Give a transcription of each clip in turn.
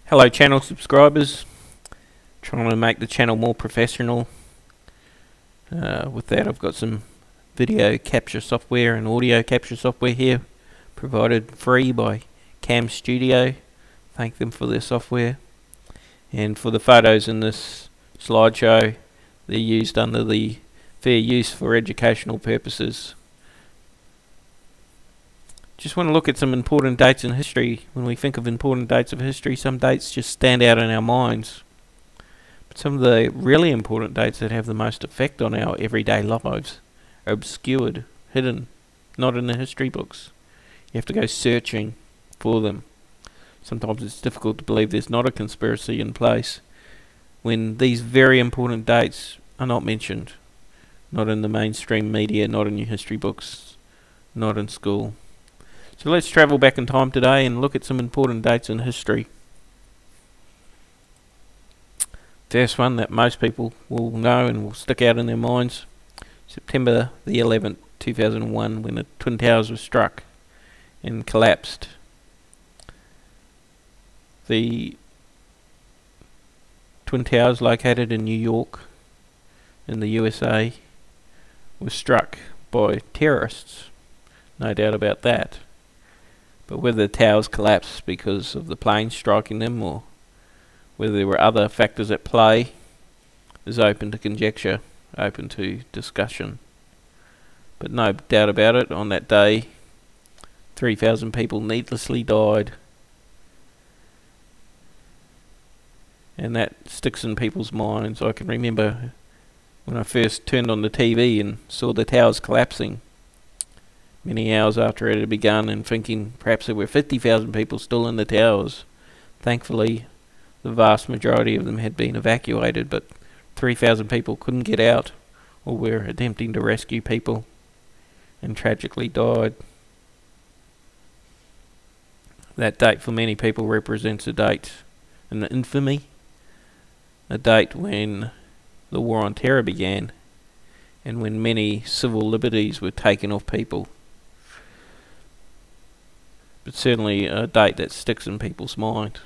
Hello channel subscribers, trying to make the channel more professional. With that I've got some video capture software and audio capture software here, provided free by Cam Studio. Thank them for their software. And for the photos in this slideshow, they're used under the fair use for educational purposes. Just want to look at some important dates in history. When we think of important dates of history, some dates just stand out in our minds. But some of the really important dates that have the most effect on our everyday lives are obscured, hidden, not in the history books. You have to go searching for them. Sometimes it's difficult to believe there's not a conspiracy in place when these very important dates are not mentioned. Not in the mainstream media, not in your history books, not in school. So let's travel back in time today and look at some important dates in history. First one that most people will know and will stick out in their minds: September the 11th, 2001, when the Twin Towers were struck and collapsed. The Twin Towers, located in New York in the USA, were struck by terrorists. No doubt about that. But whether the towers collapsed because of the planes striking them, or whether there were other factors at play, is open to conjecture, open to discussion. But no doubt about it, on that day 3,000 people needlessly died. And that sticks in people's minds. I can remember when I first turned on the TV and saw the towers collapsing, many hours after it had begun, and thinking perhaps there were 50,000 people still in the towers. Thankfully, the vast majority of them had been evacuated, but 3,000 people couldn't get out or were attempting to rescue people and tragically died. That date for many people represents a date, an infamy, a date when the War on Terror began and when many civil liberties were taken off people. But certainly a date that sticks in people's mind.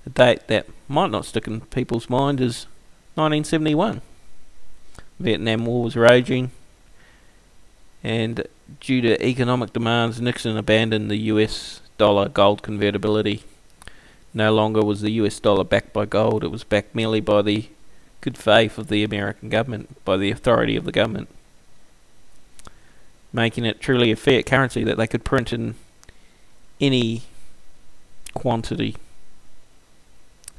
A date that might not stick in people's mind is 1971. Vietnam War was raging, and due to economic demands, Nixon abandoned the US dollar gold convertibility. No longer was the US dollar backed by gold, it was backed merely by the good faith of the American government, by the authority of the government, making it truly a fiat currency that they could print in any quantity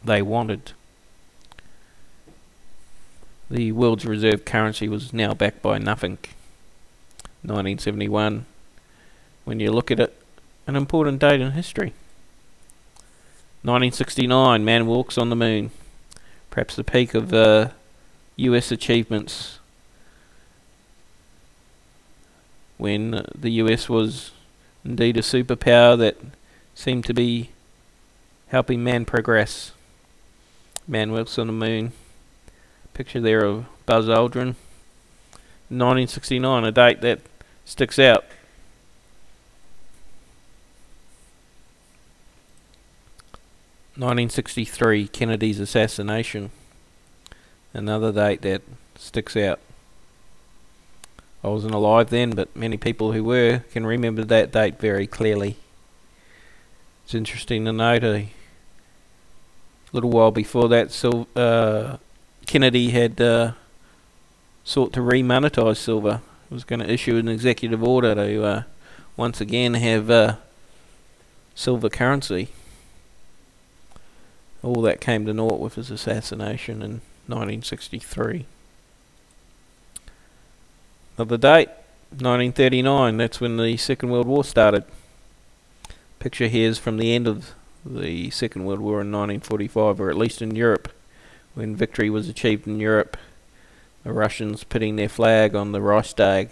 they wanted. The world's reserve currency was now backed by nothing. 1971, when you look at it, an important date in history. 1969, man walks on the moon. Perhaps the peak of US achievements, when the US was indeed a superpower that seemed to be helping man progress. Man walks on the moon. Picture there of Buzz Aldrin. 1969, a date that sticks out. (1963) Kennedy's assassination. Another date that sticks out. I wasn't alive then, but many people who were can remember that date very clearly. It's interesting to note a little while before that, Kennedy had sought to remonetize silver. He was going to issue an executive order to once again have silver currency. All that came to naught with his assassination in 1963. Another date, 1939, that's when the Second World War started. Picture here is from the end of the Second World War in 1945, or at least in Europe, when victory was achieved in Europe. The Russians putting their flag on the Reichstag,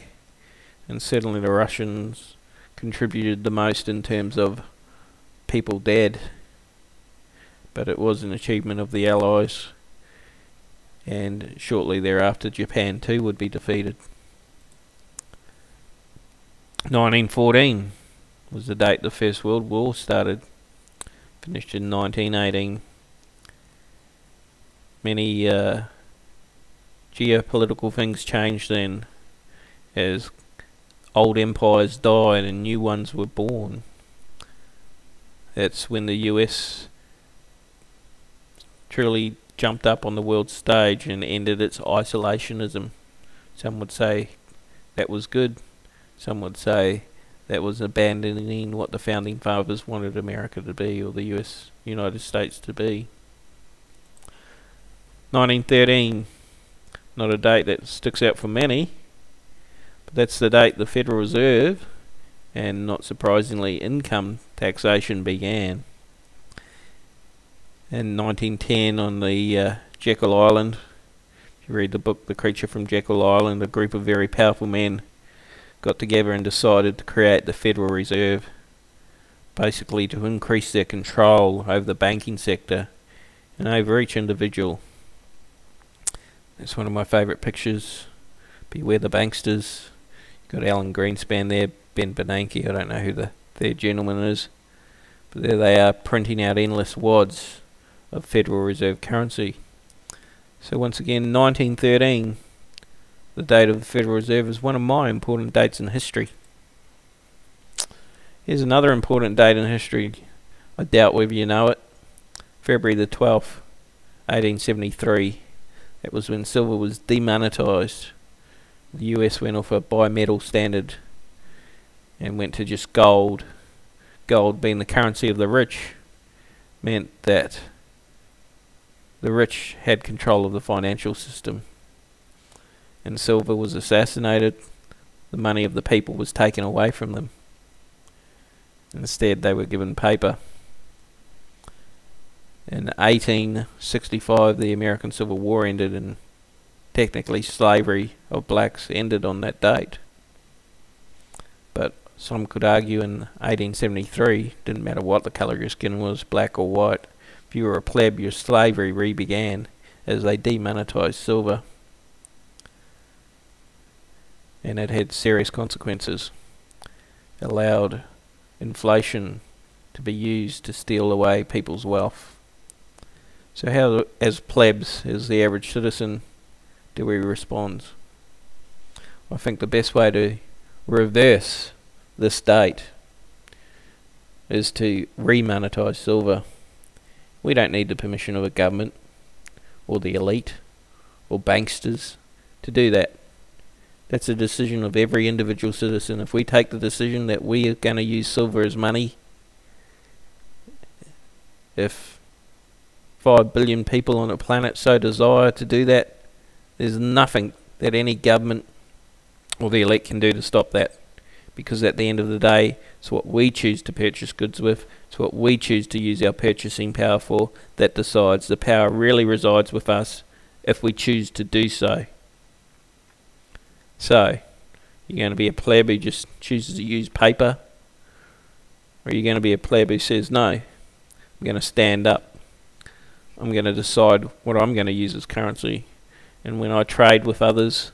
and certainly the Russians contributed the most in terms of people dead. But it was an achievement of the Allies, and shortly thereafter Japan too would be defeated. 1914 was the date the First World War started. finished in 1918. Many geopolitical things changed then, as old empires died and new ones were born. That's when the US truly jumped up on the world stage and ended its isolationism. Some would say that was good. Some would say that was abandoning what the founding fathers wanted America to be, or the United States to be. 1913, not a date that sticks out for many, but that's the date the Federal Reserve, and not surprisingly income taxation, began. In 1910 on the Jekyll Island, if you read the book The Creature from Jekyll Island, a group of very powerful men got together and decided to create the Federal Reserve, basically to increase their control over the banking sector and over each individual. That's one of my favourite pictures. Beware the banksters. Got Alan Greenspan there, Ben Bernanke, I don't know who the third gentleman is, but there they are, printing out endless wads of Federal Reserve currency. So once again, 1913, the date of the Federal Reserve, is one of my important dates in history. Here's another important date in history. I doubt whether you know it. February the 12th, 1873. That was when silver was demonetized. The US went off a bimetal standard and went to just gold. Gold, being the currency of the rich, meant that the rich had control of the financial system, and silver was assassinated. The money of the people was taken away from them. Instead, they were given paper. In 1865, the American Civil War ended, and technically slavery of blacks ended on that date. But some could argue in 1873, didn't matter what the colour of your skin was, black or white, if you were a pleb, your slavery re-began as they demonetized silver. And it had serious consequences. It allowed inflation to be used to steal away people's wealth. So how, as plebs, as the average citizen, do we respond? I think the best way to reverse this date is to remonetize silver. We don't need the permission of a government or the elite or banksters to do that. That's a decision of every individual citizen. If we take the decision that we are going to use silver as money, if 5 billion people on the planet so desire to do that, there's nothing that any government or the elite can do to stop that. Because at the end of the day, it's what we choose to purchase goods with, it's what we choose to use our purchasing power for, that decides. The power really resides with us if we choose to do so. So, you're going to be a pleb who just chooses to use paper, or are you going to be a pleb who says, no, I'm going to stand up. I'm going to decide what I'm going to use as currency. And when I trade with others,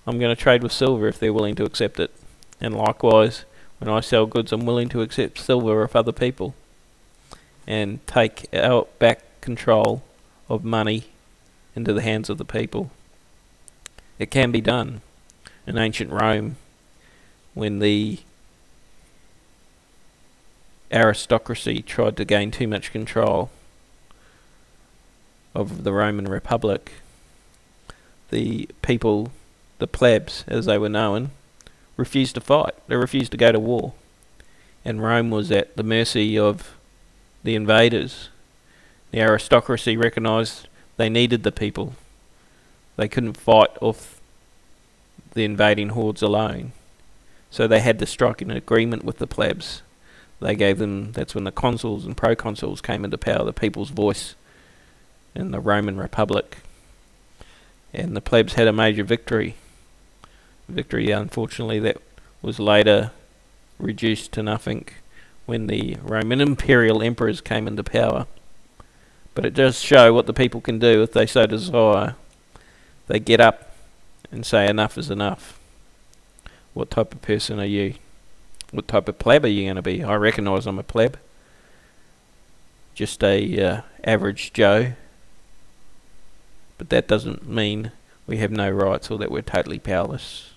I'm going to trade with silver if they're willing to accept it. And likewise, when I sell goods, I'm willing to accept silver of other people and take our back control of money into the hands of the people. It can be done. In ancient Rome, when the aristocracy tried to gain too much control of the Roman Republic, the people, the plebs as they were known, refused to fight. They refused to go to war. And Rome was at the mercy of the invaders. The aristocracy recognised they needed the people. They couldn't fight off the invading hordes alone. So they had to strike an agreement with the plebs. They gave them, that's when the consuls and proconsuls came into power, the people's voice in the Roman Republic. And the plebs had a major victory. Victory, unfortunately, that was later reduced to nothing when the Roman imperial emperors came into power. But it does show what the people can do if they so desire. They get up and say enough is enough. What type of person are you? What type of pleb are you going to be? I recognise I'm a pleb. just a average Joe. But that doesn't mean we have no rights or that we're totally powerless.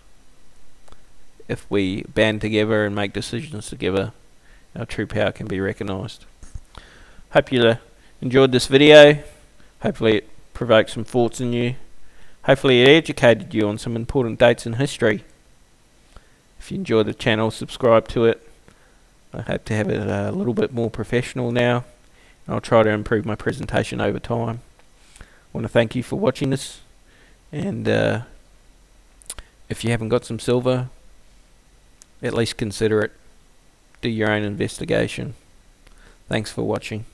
If we band together and make decisions together, our true power can be recognised. Hope you enjoyed this video. Hopefully it provoked some thoughts in you. Hopefully it educated you on some important dates in history. If you enjoy the channel, subscribe to it. I hope to have it a little bit more professional now. I'll try to improve my presentation over time. I want to thank you for watching this, and if you haven't got some silver, at least consider it. Do your own investigation. Thanks for watching.